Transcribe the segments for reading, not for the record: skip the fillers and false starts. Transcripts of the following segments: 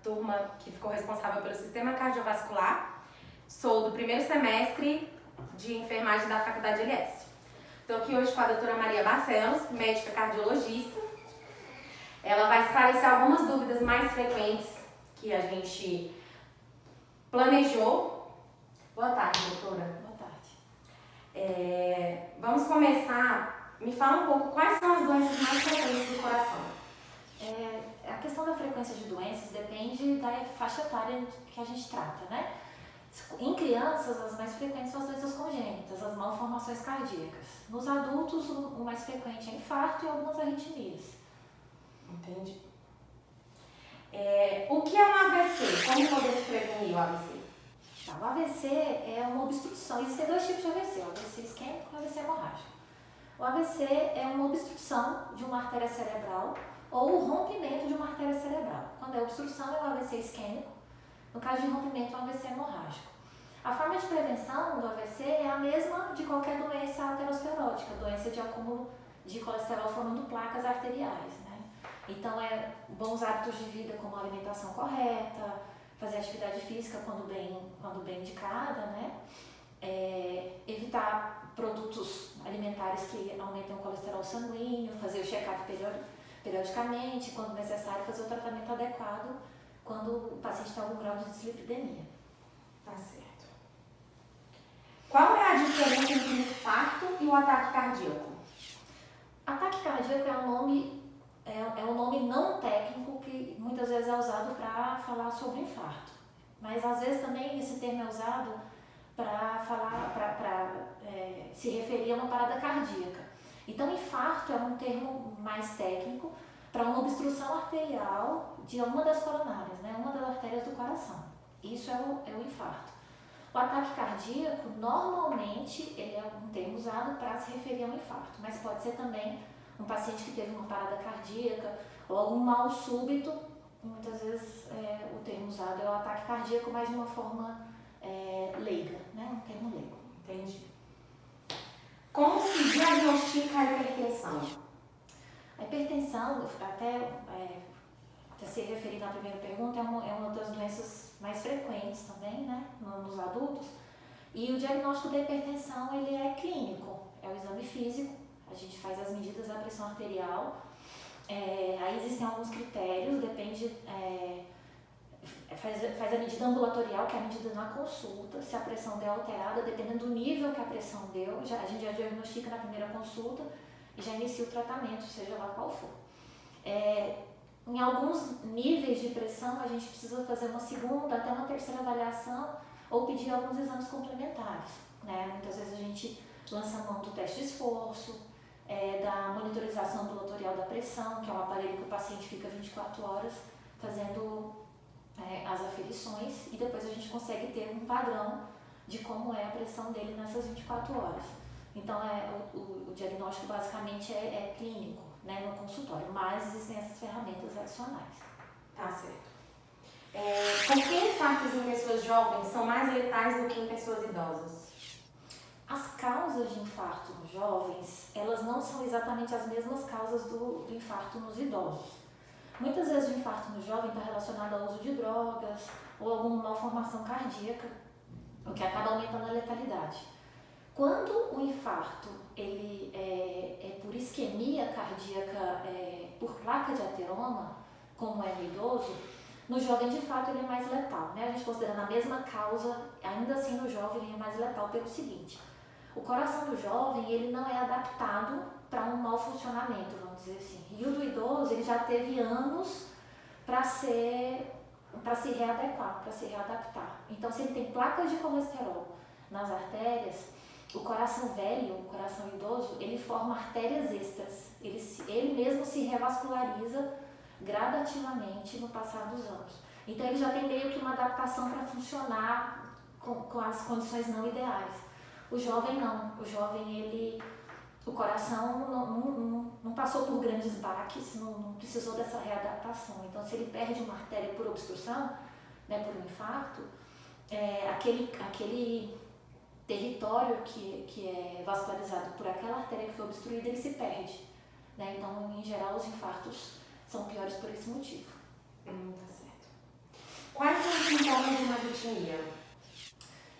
turma que ficou responsável pelo sistema cardiovascular. Sou do primeiro semestre de enfermagem da Faculdade LS. Estou aqui hoje com a doutora Maria Barcelos, médica cardiologista. Ela vai esclarecer algumas dúvidas mais frequentes que a gente planejou. Boa tarde, doutora. Boa tarde. Vamos começar. Me fala um pouco quais são as doenças mais frequentes do coração. A questão da frequência de doenças depende da faixa etária que a gente trata, né? Em crianças, as mais frequentes são as doenças congênitas, as malformações cardíacas. Nos adultos, o mais frequente é infarto e algumas arritmias. Entendi. O que é um AVC? Como podemos prevenir o AVC? Tá, o AVC é uma obstrução. Existem dois tipos de AVC, o AVC isquêmico e o AVC hemorrágico. O AVC é uma obstrução de uma artéria cerebral ou o rompimento de uma artéria cerebral. Quando é obstrução, é o AVC isquêmico. No caso de rompimento, é o AVC hemorrágico. A forma de prevenção do AVC é a mesma de qualquer doença aterosclerótica, doença de acúmulo de colesterol formando placas arteriais, né? Então, bons hábitos de vida como a alimentação correta, fazer atividade física quando bem indicada, né? Evitar produtos alimentares que aumentem o colesterol sanguíneo, fazer o check-up periodicamente, quando necessário, fazer o tratamento adequado quando o paciente tem algum grau de dislipidemia. Tá certo. Qual é a diferença entre o infarto e o ataque cardíaco? Ataque cardíaco é um nome não técnico que muitas vezes é usado para falar sobre infarto. Mas às vezes também esse termo é usado para se referir a uma parada cardíaca. Então, infarto é um termo mais técnico para uma obstrução arterial de uma das coronárias, né? Uma das artérias do coração. Isso é o infarto. O ataque cardíaco, normalmente, ele é um termo usado para se referir a um infarto, mas pode ser também um paciente que teve uma parada cardíaca ou algum mal súbito. Muitas vezes o termo usado é o ataque cardíaco, mas de uma forma leiga, né? Um termo leigo. Entendi. Como se diagnostica a hipertensão? A hipertensão, até se referindo à primeira pergunta, é uma das doenças mais frequentes também, né? Nos adultos. E o diagnóstico da hipertensão, ele é clínico, é o exame físico, a gente faz as medidas da pressão arterial. Aí existem alguns critérios, depende, faz a medida ambulatorial, que é a medida na consulta, se a pressão der alterada, dependendo do nível que a pressão deu, a gente já diagnostica na primeira consulta e já inicia o tratamento, seja lá qual for. Em alguns níveis de pressão, a gente precisa fazer uma segunda, até uma terceira avaliação ou pedir alguns exames complementares, né? Muitas vezes a gente lança mão do teste de esforço, da monitorização ambulatorial da pressão, que é um aparelho que o paciente fica 24 horas fazendo as aferições e depois a gente consegue ter um padrão de como é a pressão dele nessas 24 horas. Então, o diagnóstico basicamente é clínico, né, no consultório, mas existem essas ferramentas adicionais. Tá certo. Por que infartos em pessoas jovens são mais letais do que em pessoas idosas? As causas de infarto nos jovens, elas não são exatamente as mesmas causas do infarto nos idosos. Muitas vezes o infarto no jovem está relacionado ao uso de drogas ou alguma malformação cardíaca, o que acaba aumentando a letalidade. Quando o infarto ele é por isquemia cardíaca, por placa de ateroma, como é no idoso, no jovem de fato ele é mais letal, né? A gente considerando a mesma causa, ainda assim no jovem ele é mais letal pelo seguinte: o coração do jovem ele não é adaptado para um mau funcionamento, vamos dizer assim. E o do idoso ele já teve anos para se readequar, para se readaptar. Então, se ele tem placas de colesterol nas artérias, o coração velho, o coração idoso, ele forma artérias extras. Ele mesmo se revasculariza gradativamente no passar dos anos. Então, ele já tem meio que uma adaptação para funcionar com as condições não ideais. O jovem não. O jovem, o coração não passou por grandes baques, não precisou dessa readaptação. Então, se ele perde uma artéria por obstrução, né, por um infarto, aquele território que é vascularizado por aquela artéria que foi obstruída, ele se perde, né? Então, em geral, os infartos são piores por esse motivo. Tá certo. Quais são os sintomas de uma arritmia?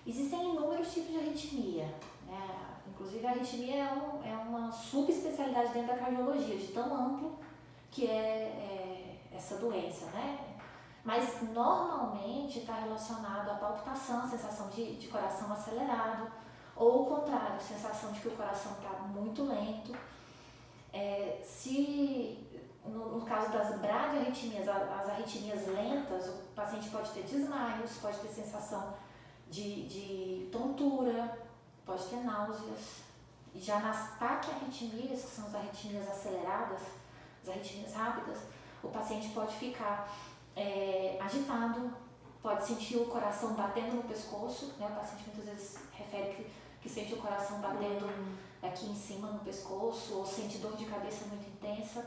Existem inúmeros tipos de arritmia, né? Inclusive a arritmia é uma subespecialidade dentro da cardiologia, de tão amplo que é essa doença, né? Mas normalmente está relacionado à palpitação, sensação de coração acelerado, ou o contrário, sensação de que o coração está muito lento. No caso das bradiarritmias, as arritmias lentas, o paciente pode ter desmaios, pode ter sensação de tontura, pode ter náuseas. E já nas taquiarritmias, que são as arritmias aceleradas, as arritmias rápidas, o paciente pode ficar agitado, pode sentir o coração batendo no pescoço, né? O paciente muitas vezes refere que sente o coração batendo aqui em cima no pescoço, ou sente dor de cabeça muito intensa.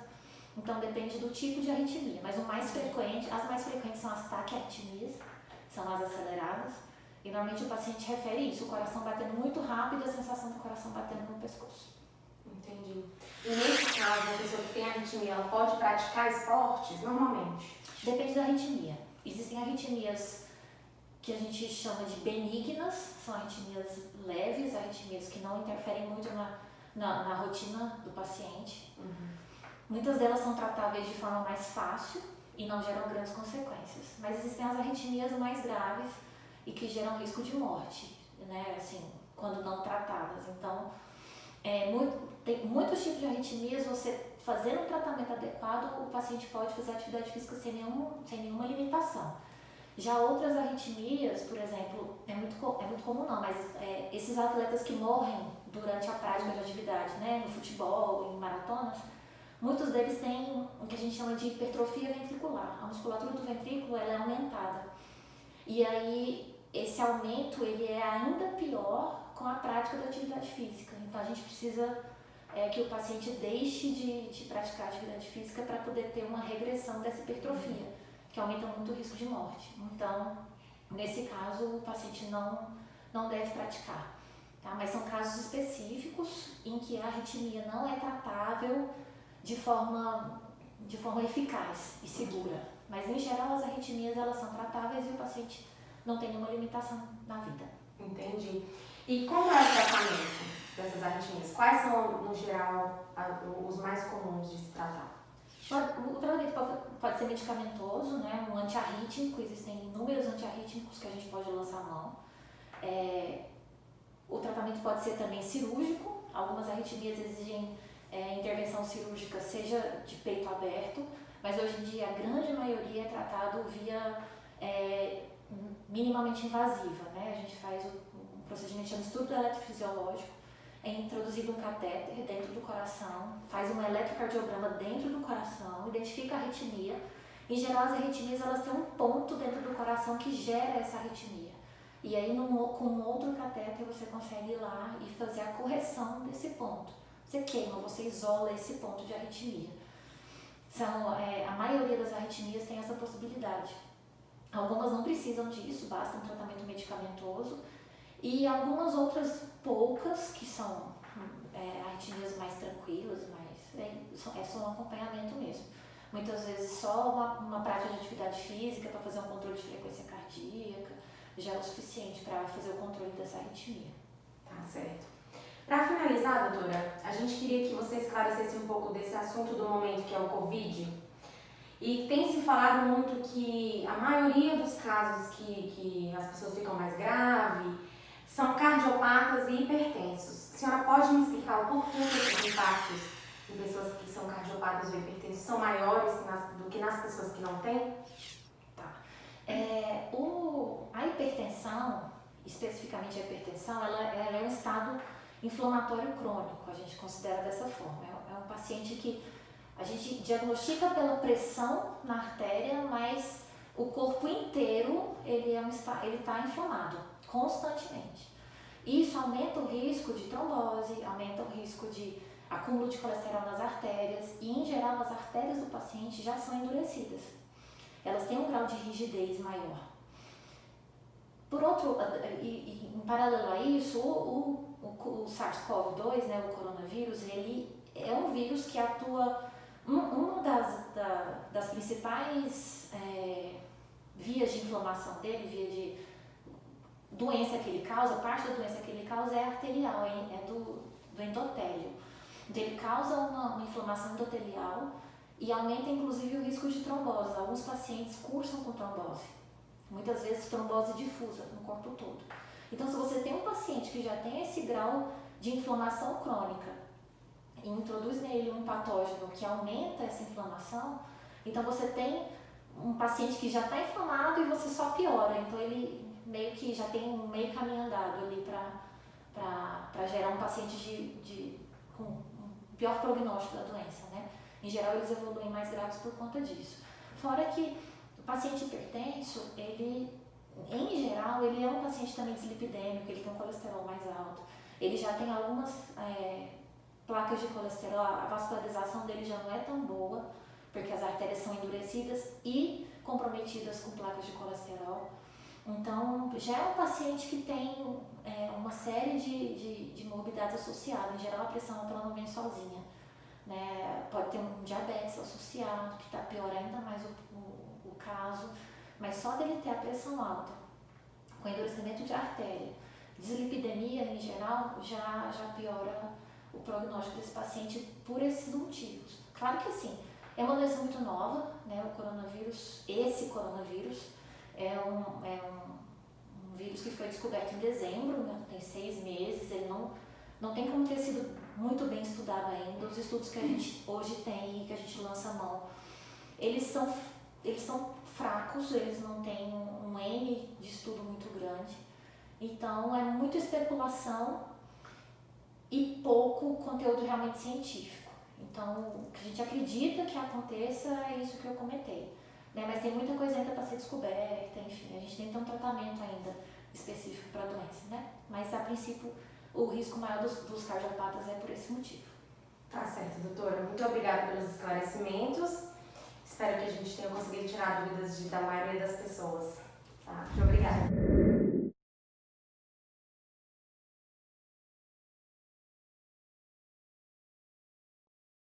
Então depende do tipo de arritmia, mas as mais frequentes são as taquiarritmias, são as aceleradas, e normalmente o paciente refere isso, o coração batendo muito rápido e a sensação do coração batendo no pescoço. Entendi. E nesse caso, a pessoa que tem arritmia, ela pode praticar esportes normalmente? Depende da arritmia. Existem arritmias que a gente chama de benignas, são arritmias leves, arritmias que não interferem muito na rotina do paciente. Muitas delas são tratáveis de forma mais fácil e não geram grandes consequências. Mas existem as arritmias mais graves e que geram risco de morte, né? Assim, quando não tratadas. Então, tem muitos tipos de arritmias, você fazendo um tratamento adequado, o paciente pode fazer atividade física sem nenhuma limitação. Já outras arritmias, por exemplo, é muito comum não, mas esses atletas que morrem durante a prática de atividade, né, no futebol, em maratonas, muitos deles têm o que a gente chama de hipertrofia ventricular. A musculatura do ventrículo ela é aumentada. E aí, esse aumento ele é ainda pior com a prática da atividade física. Então, a gente precisa que o paciente deixe de praticar atividade física para poder ter uma regressão dessa hipertrofia, que aumenta muito o risco de morte. Então, nesse caso, o paciente não deve praticar. Tá? Mas são casos específicos em que a arritmia não é tratável de forma eficaz e segura. Mas, em geral, as arritmias elas são tratáveis e o paciente não tem nenhuma limitação na vida. Entendi. E como é o tratamento dessas arritmias? Quais são, no geral, os mais comuns de se tratar? O tratamento pode ser medicamentoso, né? Um antiarrítmico, existem inúmeros antiarrítmicos que a gente pode lançar a mão. O tratamento pode ser também cirúrgico, algumas arritmias exigem intervenção cirúrgica, seja de peito aberto, mas hoje em dia a grande maioria é tratado via minimamente invasiva, né? A gente faz um procedimento chamado estudo eletrofisiológico, é introduzido um catéter dentro do coração, faz um eletrocardiograma dentro do coração, identifica a arritmia. Em geral, as arritmias elas têm um ponto dentro do coração que gera essa arritmia. E aí, com outro catéter, você consegue ir lá e fazer a correção desse ponto. Você queima, você isola esse ponto de arritmia. A maioria das arritmias tem essa possibilidade. Algumas não precisam disso, basta um tratamento medicamentoso. E algumas outras poucas, que são arritmias mais tranquilas, é só um acompanhamento mesmo. Muitas vezes só uma prática de atividade física para fazer um controle de frequência cardíaca já é o suficiente para fazer o controle dessa arritmia. Tá certo. Para finalizar, doutora, a gente queria que você esclarecesse um pouco desse assunto do momento que é o Covid. E tem se falado muito que a maioria dos casos que as pessoas ficam mais graves são cardiopatas e hipertensos. A senhora pode me explicar o porquê desses impactos em pessoas que são cardiopatas ou hipertensos são maiores do que nas pessoas que não têm? Tá. A hipertensão, especificamente a hipertensão, ela é um estado inflamatório crônico, a gente considera dessa forma. É um paciente que a gente diagnostica pela pressão na artéria, mas o corpo inteiro ele está inflamado constantemente. Isso aumenta o risco de trombose, aumenta o risco de acúmulo de colesterol nas artérias e, em geral, as artérias do paciente já são endurecidas. Elas têm um grau de rigidez maior. Em paralelo a isso, o SARS-CoV-2, né, o coronavírus, ele é um vírus que atua. Uma das principais vias de inflamação dele, via de doença que ele causa, parte da doença que ele causa é arterial, é do endotélio. Então ele causa uma inflamação endotelial e aumenta inclusive o risco de trombose. Alguns pacientes cursam com trombose, muitas vezes trombose difusa no corpo todo. Então se você tem um paciente que já tem esse grau de inflamação crônica e introduz nele um patógeno que aumenta essa inflamação, então você tem um paciente que já está inflamado e você só piora, então ele meio que já tem um meio caminho andado ali para gerar um paciente com um pior prognóstico da doença, né? Em geral eles evoluem mais graves por conta disso. Fora que o paciente hipertenso, ele, em geral, ele é um paciente também dislipidêmico, ele tem um colesterol mais alto, ele já tem algumas placas de colesterol, a vascularização dele já não é tão boa, porque as artérias são endurecidas e comprometidas com placas de colesterol. Então, já é um paciente que tem uma série de morbidades associadas. Em geral, a pressão alta ela não vem sozinha, né? Pode ter um diabetes associado, que está pior ainda mais o caso, mas só dele ter a pressão alta, com endurecimento de artéria, dislipidemia em geral, já piora o prognóstico desse paciente por esses motivos. Claro que assim, é uma doença muito nova, né? O coronavírus, esse coronavírus, é um vírus que foi descoberto em dezembro, né? Tem 6 meses, ele não tem como ter sido muito bem estudado ainda. Os estudos que a gente hoje tem e que a gente lança a mão, eles são fracos, eles não têm um N de estudo muito grande. Então é muita especulação e pouco conteúdo realmente científico. Então o que a gente acredita que aconteça é isso que eu comentei. Né, mas tem muita coisa ainda para ser descoberta, enfim, a gente nem tem um tratamento ainda específico para a doença, né? Mas a princípio o risco maior dos cardiopatas é por esse motivo. Tá certo, doutora. Muito obrigada pelos esclarecimentos. Espero que a gente tenha conseguido tirar dúvidas da maioria das pessoas. Tá?